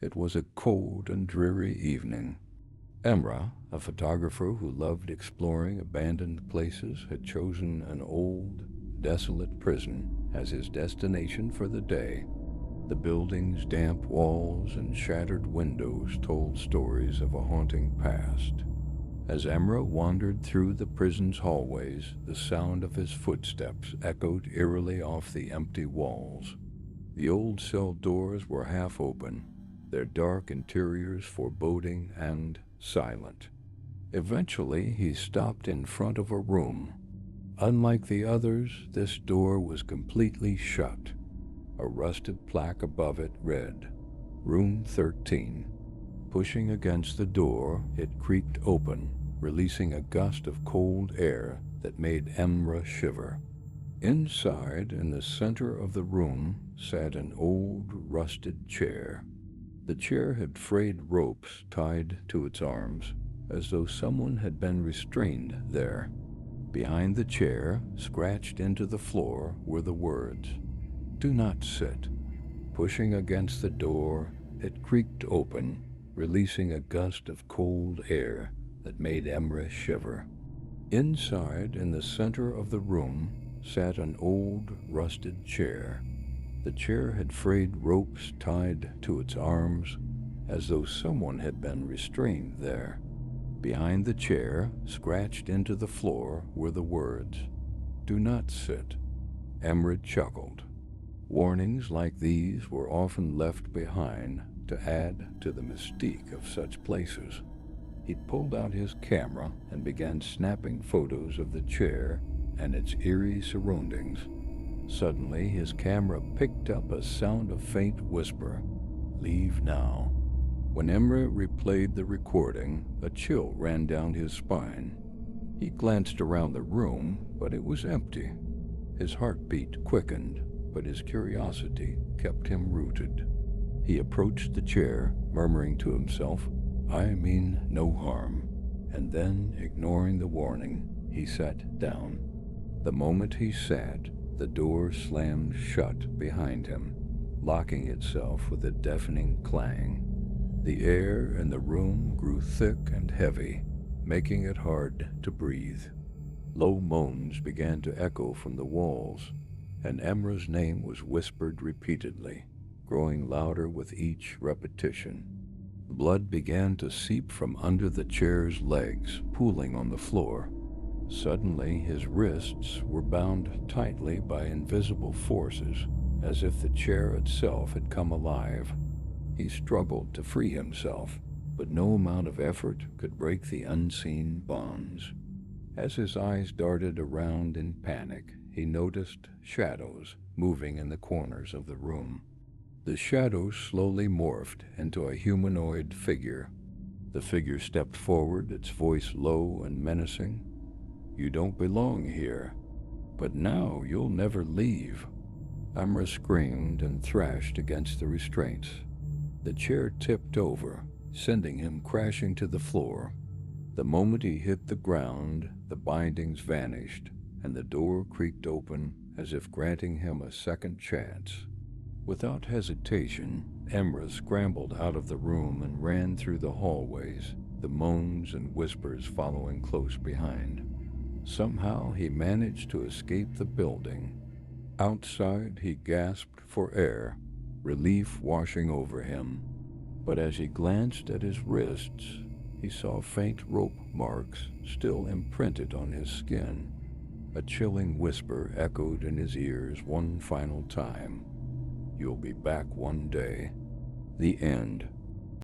It was a cold and dreary evening. Emra, a photographer who loved exploring abandoned places, had chosen an old, desolate prison as his destination for the day. The building's damp walls and shattered windows told stories of a haunting past. As Emra wandered through the prison's hallways, the sound of his footsteps echoed eerily off the empty walls. The old cell doors were half open, their dark interiors foreboding and silent. Eventually, he stopped in front of a room. Unlike the others, this door was completely shut. A rusted plaque above it read, Room 13. Pushing against the door, it creaked open, releasing a gust of cold air that made Emra shiver. Inside, in the center of the room, sat an old, rusted chair. The chair had frayed ropes tied to its arms, as though someone had been restrained there. Behind the chair, scratched into the floor, were the words, Do not sit. Pushing against the door, it creaked open, releasing a gust of cold air that made Emra shiver. Inside, in the center of the room, sat an old, rusted chair. The chair had frayed ropes tied to its arms, as though someone had been restrained there. Behind the chair, scratched into the floor, were the words, Do not sit. Emra chuckled. Warnings like these were often left behind to add to the mystique of such places. He pulled out his camera and began snapping photos of the chair and its eerie surroundings. Suddenly, his camera picked up a sound of faint whisper, Leave now. When Emra replayed the recording, a chill ran down his spine. He glanced around the room, but it was empty. His heartbeat quickened, but his curiosity kept him rooted. He approached the chair, murmuring to himself, I mean no harm. And then, ignoring the warning, he sat down. The moment he sat, the door slammed shut behind him, locking itself with a deafening clang. The air in the room grew thick and heavy, making it hard to breathe. Low moans began to echo from the walls, and Emra's name was whispered repeatedly, growing louder with each repetition. Blood began to seep from under the chair's legs, pooling on the floor. Suddenly, his wrists were bound tightly by invisible forces, as if the chair itself had come alive. He struggled to free himself, but no amount of effort could break the unseen bonds. As his eyes darted around in panic, he noticed shadows moving in the corners of the room. The shadows slowly morphed into a humanoid figure. The figure stepped forward, its voice low and menacing. You don't belong here, but now you'll never leave. Amra screamed and thrashed against the restraints. The chair tipped over, sending him crashing to the floor. The moment he hit the ground, the bindings vanished, and the door creaked open as if granting him a second chance. Without hesitation, Emra scrambled out of the room and ran through the hallways, the moans and whispers following close behind. Somehow he managed to escape the building. Outside, he gasped for air, relief washing over him. But as he glanced at his wrists, he saw faint rope marks still imprinted on his skin. A chilling whisper echoed in his ears one final time. You'll be back one day. The end.